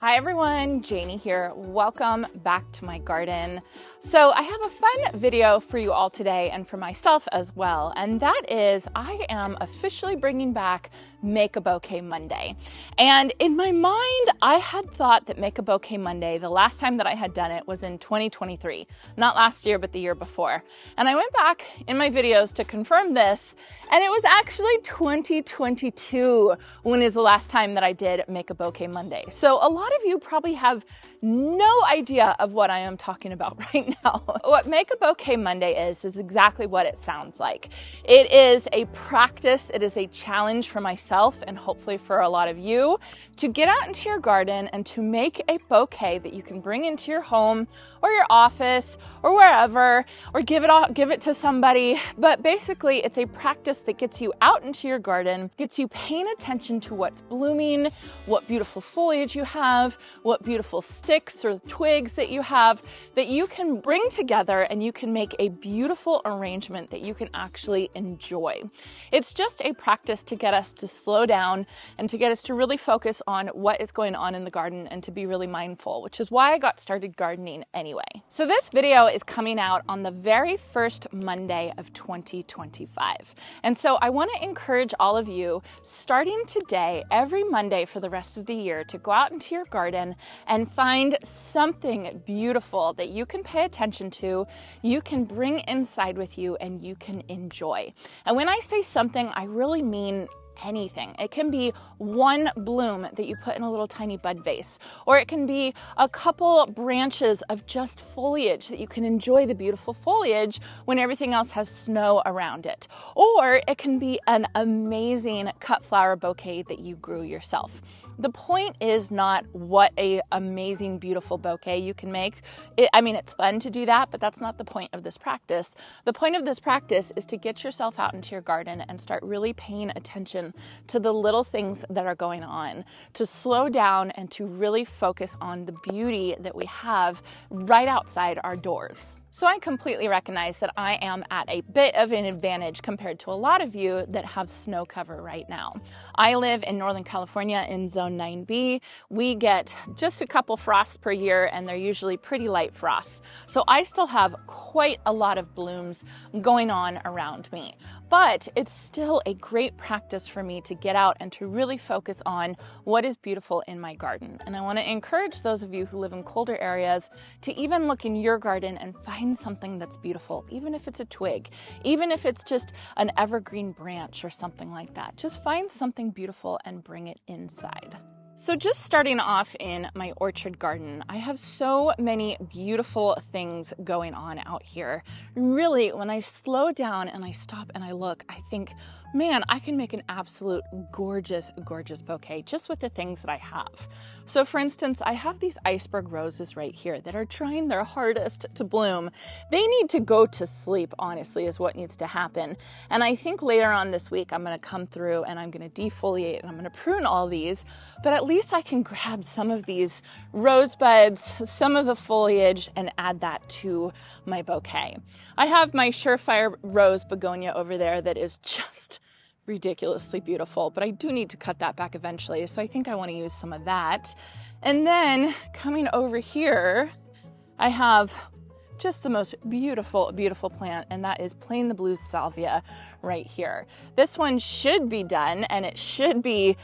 Hi everyone, Janie here. Welcome back to my garden. So I have a fun video for you all today and for myself as well. And that is I am officially bringing back Make a Bouquet Monday. And in my mind, I had thought that Make a Bouquet Monday, the last time that I had done it was in 2023, not last year, but the year before. And I went back in my videos to confirm this, and it was actually 2022 when is the last time that I did Make a Bouquet Monday. So a lot of you probably have no idea of what I am talking about right now. What Make a Bouquet Monday is exactly what it sounds like. It is a practice, it is a challenge for myself and hopefully for a lot of you to get out into your garden and to make a bouquet that you can bring into your home or your office or wherever, or give it to somebody. But basically it's a practice that gets you out into your garden, gets you paying attention to what's blooming, what beautiful foliage you have, what beautiful sticks or twigs that you have, that you can bring together and you can make a beautiful arrangement that you can actually enjoy. It's just a practice to get us to slow down and to get us to really focus on what is going on in the garden and to be really mindful, which is why I got started gardening anyway. So this video is coming out on the very first Monday of 2025. And so I want to encourage all of you, starting today, every Monday for the rest of the year, to go out into your garden and find something beautiful that you can pay attention to, you can bring inside with you, and you can enjoy. And when I say something, I really mean anything. It can be one bloom that you put in a little tiny bud vase, or it can be a couple branches of just foliage that you can enjoy the beautiful foliage when everything else has snow around it, or it can be an amazing cut flower bouquet that you grew yourself. The point is not what a amazing, beautiful bouquet you can make. It's fun to do that, but that's not the point of this practice. The point of this practice is to get yourself out into your garden and start really paying attention to the little things that are going on, to slow down and to really focus on the beauty that we have right outside our doors. So I completely recognize that I am at a bit of an advantage compared to a lot of you that have snow cover right now. I live in Northern California in Zone 9B. We get just a couple frosts per year, and they're usually pretty light frosts. So I still have quite a lot of blooms going on around me. But it's still a great practice for me to get out and to really focus on what is beautiful in my garden. And I want to encourage those of you who live in colder areas to even look in your garden and find something that's beautiful, even if it's a twig, even if it's just an evergreen branch or something like that. Just find something beautiful and bring it inside. So just starting off in my orchard garden, I have so many beautiful things going on out here. Really, when I slow down and I stop and I look, I think, man, I can make an absolute gorgeous, gorgeous bouquet just with the things that I have. So for instance, I have these iceberg roses right here that are trying their hardest to bloom. They need to go to sleep, honestly, is what needs to happen. And I think later on this week, I'm going to come through and I'm going to defoliate and I'm going to prune all these, but at least I can grab some of these rosebuds, some of the foliage, and add that to my bouquet. I have my Surefire Rose Begonia over there that is just ridiculously beautiful, but I do need to cut that back eventually, so I think I want to use some of that. And then coming over here, I have just the most beautiful, beautiful plant, and that is plain the blue salvia right here. This one should be done and it should be,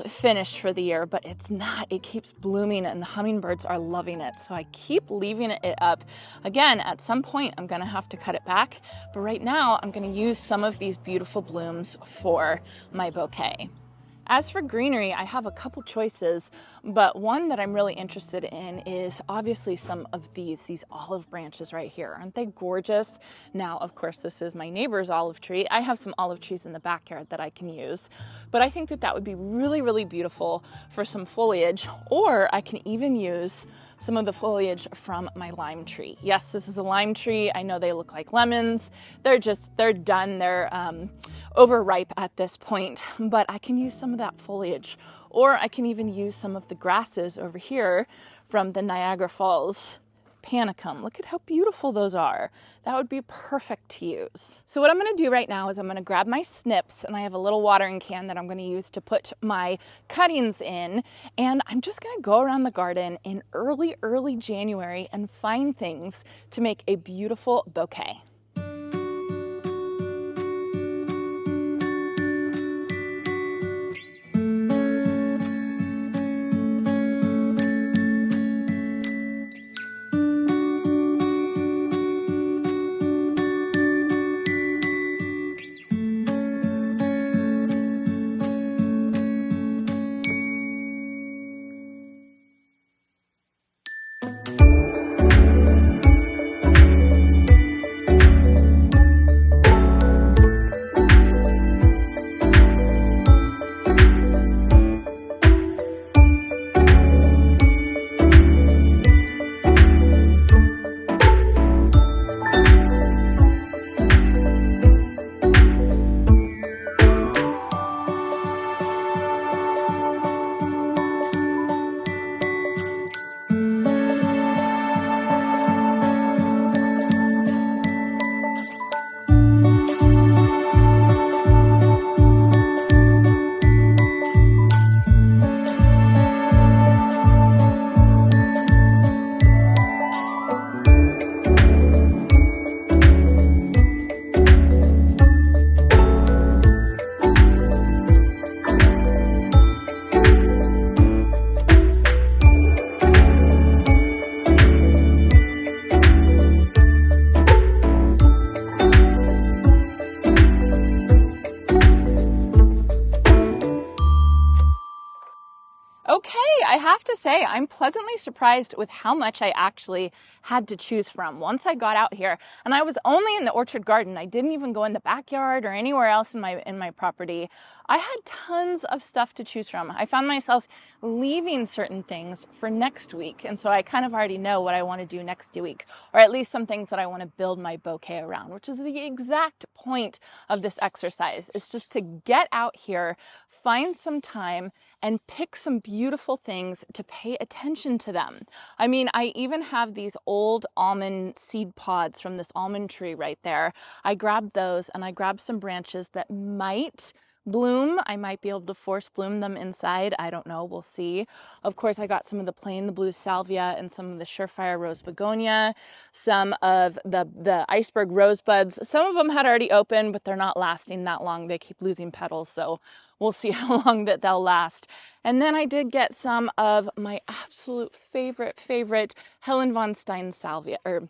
finished for the year, but it's not. It keeps blooming and the hummingbirds are loving it. So I keep leaving it up. Again, at some point I'm gonna have to cut it back, but right now I'm gonna use some of these beautiful blooms for my bouquet. As for greenery, I have a couple choices, but one that I'm really interested in is obviously some of these olive branches right here. Aren't they gorgeous? Now, of course, this is my neighbor's olive tree. I have some olive trees in the backyard that I can use, but I think that that would be really, really beautiful for some foliage, or I can even use some of the foliage from my lime tree. Yes, this is a lime tree. I know they look like lemons. They're done. They're overripe at this point, but I can use some of that foliage, or I can even use some of the grasses over here from the Niagara Falls panicum. Look at how beautiful those are. That would be perfect to use. So what I'm gonna do right now is I'm gonna grab my snips, and I have a little watering can that I'm gonna use to put my cuttings in, and I'm just gonna go around the garden in early January and find things to make a beautiful bouquet. Okay, I have to say, I'm pleasantly surprised with how much I actually had to choose from once I got out here. And I was only in the orchard garden. I didn't even go in the backyard or anywhere else in my property. I had tons of stuff to choose from. I found myself leaving certain things for next week. And so I kind of already know what I want to do next week, or at least some things that I want to build my bouquet around, which is the exact point of this exercise, is just to get out here, find some time, and pick some beautiful things to pay attention to them. I mean, I even have these old almond seed pods from this almond tree right there. I grabbed those, and I grabbed some branches that might bloom. I might be able to force bloom them inside. I don't know. We'll see. Of course, I got some of the plain blue salvia and some of the surefire rose begonia, some of the iceberg rosebuds. Some of them had already opened, but they're not lasting that long. They keep losing petals, so we'll see how long that they'll last. And then I did get some of my absolute favorite Helen von Stein salvia, or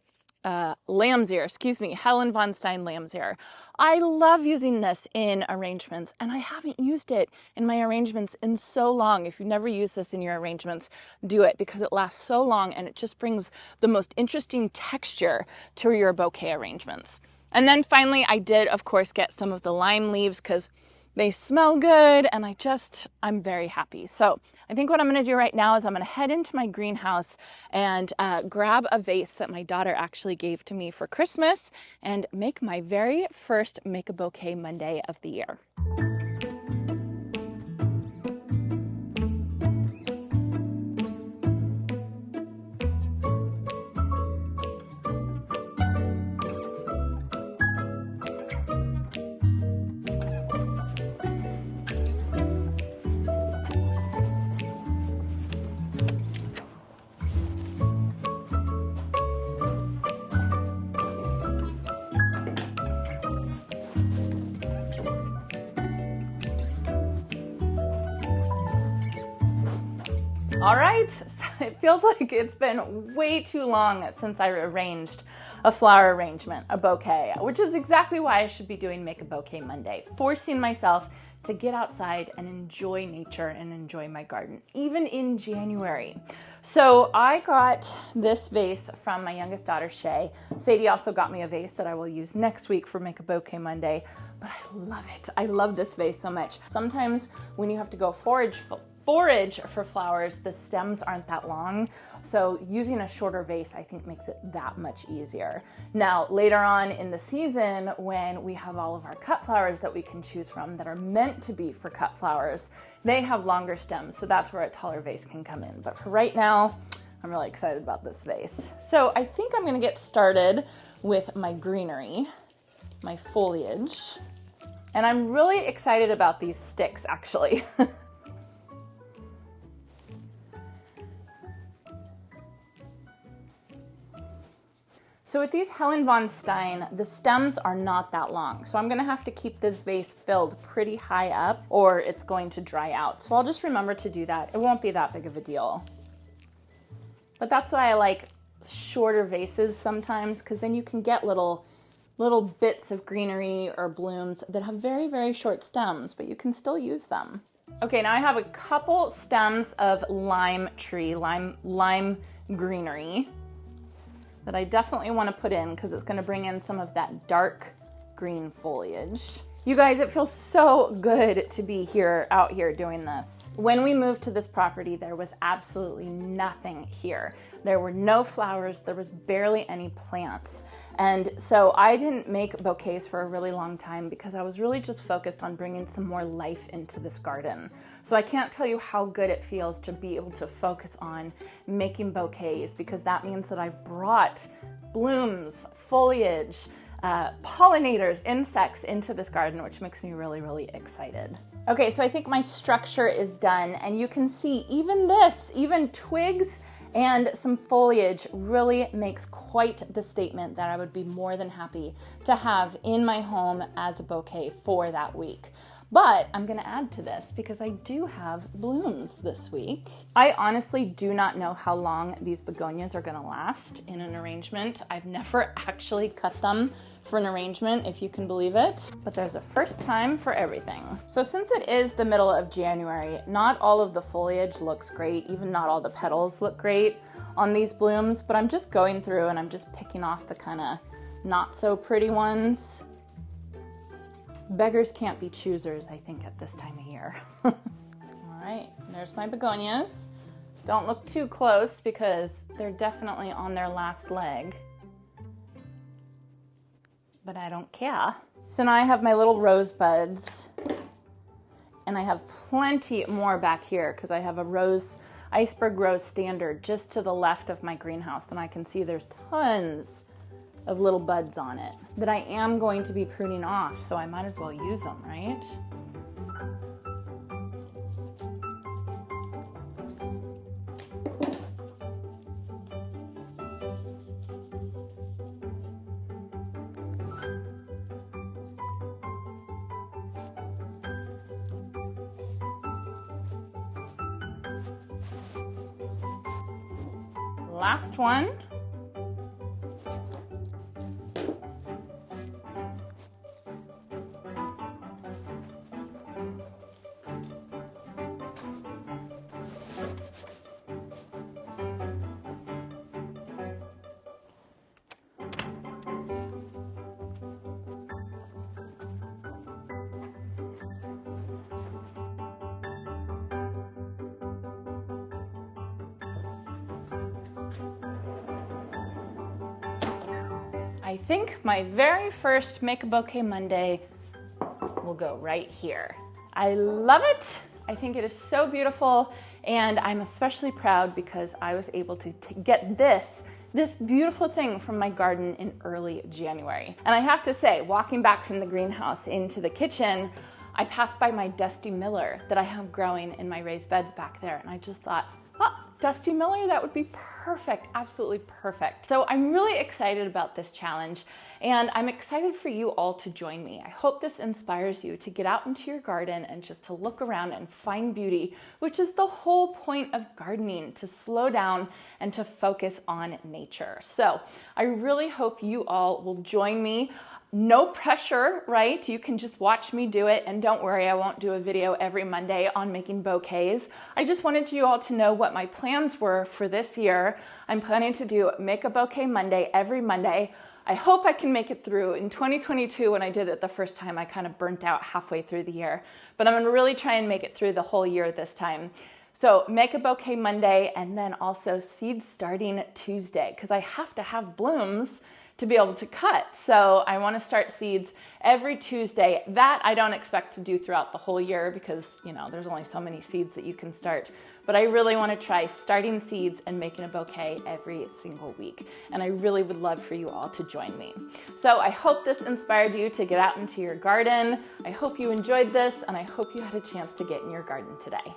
lamb's ear, Helen von Stein lamb's ear. I love using this in arrangements, and I haven't used it in my arrangements in so long. If you've never used this in your arrangements, do it, because it lasts so long and it just brings the most interesting texture to your bouquet arrangements. And then finally, I did, of course, get some of the lime leaves because they smell good, and I'm very happy. So I think what I'm going to do right now is I'm going to head into my greenhouse and grab a vase that my daughter actually gave to me for Christmas and make my very first Make a Bouquet Monday of the year. All right, so it feels like it's been way too long since I arranged a flower arrangement, a bouquet, which is exactly why I should be doing Make a Bouquet Monday, forcing myself to get outside and enjoy nature and enjoy my garden, even in January. So I got this vase from my youngest daughter, Shay. Sadie also got me a vase that I will use next week for Make a Bouquet Monday, but I love it. I love this vase so much. Sometimes when you have to go forage for flowers, the stems aren't that long. So using a shorter vase, I think, makes it that much easier. Now, later on in the season, when we have all of our cut flowers that we can choose from that are meant to be for cut flowers, they have longer stems. So that's where a taller vase can come in. But for right now, I'm really excited about this vase. So I think I'm gonna get started with my greenery, my foliage. And I'm really excited about these sticks, actually. So with these Helen von Stein, the stems are not that long. So I'm gonna have to keep this vase filled pretty high up or it's going to dry out. So I'll just remember to do that. It won't be that big of a deal. But that's why I like shorter vases sometimes, because then you can get little bits of greenery or blooms that have very, very short stems, but you can still use them. Okay, now I have a couple stems of lime greenery that I definitely want to put in because it's going to bring in some of that dark green foliage. You guys, it feels so good to be out here doing this. When we moved to this property, there was absolutely nothing here. There were no flowers, there was barely any plants. And so I didn't make bouquets for a really long time because I was really just focused on bringing some more life into this garden. So I can't tell you how good it feels to be able to focus on making bouquets, because that means that I've brought blooms, foliage, pollinators, insects into this garden, which makes me really, really excited. Okay, so I think my structure is done, and you can see even twigs and some foliage really makes quite the statement that I would be more than happy to have in my home as a bouquet for that week. But I'm gonna add to this because I do have blooms this week. I honestly do not know how long these begonias are gonna last in an arrangement. I've never actually cut them for an arrangement, if you can believe it, but there's a first time for everything. So since it is the middle of January, not all of the foliage looks great, even not all the petals look great on these blooms, but I'm just going through and I'm just picking off the kind of not so pretty ones. Beggars can't be choosers, I think, at this time of year. All right, there's my begonias. Don't look too close because they're definitely on their last leg. But I don't care. So now I have my little rose buds, and I have plenty more back here because I have a iceberg rose standard just to the left of my greenhouse, and I can see there's tons of little buds on it that I am going to be pruning off, so I might as well use them, right? Last one. I think my very first Make a Bouquet Monday will go right here. I love it. I think it is so beautiful, and I'm especially proud because I was able to get this beautiful thing from my garden in early January. And I have to say, walking back from the greenhouse into the kitchen, I passed by my Dusty Miller that I have growing in my raised beds back there, and I just thought, oh, Dusty Miller, that would be perfect, absolutely perfect. So I'm really excited about this challenge, and I'm excited for you all to join me. I hope this inspires you to get out into your garden and just to look around and find beauty, which is the whole point of gardening, to slow down and to focus on nature. So I really hope you all will join me. No pressure, right? You can just watch me do it, and don't worry, I won't do a video every Monday on making bouquets. I just wanted you all to know what my plans were for this year. I'm planning to do Make a Bouquet Monday every Monday. I hope I can make it through. In 2022, when I did it the first time, I kind of burnt out halfway through the year, but I'm gonna really try and make it through the whole year this time. So Make a Bouquet Monday, and then also Seed Starting Tuesday, because I have to have blooms to be able to cut. So I want to start seeds every Tuesday. That I don't expect to do throughout the whole year because, you know, there's only so many seeds that you can start. But I really want to try starting seeds and making a bouquet every single week. And I really would love for you all to join me. So I hope this inspired you to get out into your garden. I hope you enjoyed this, and I hope you had a chance to get in your garden today.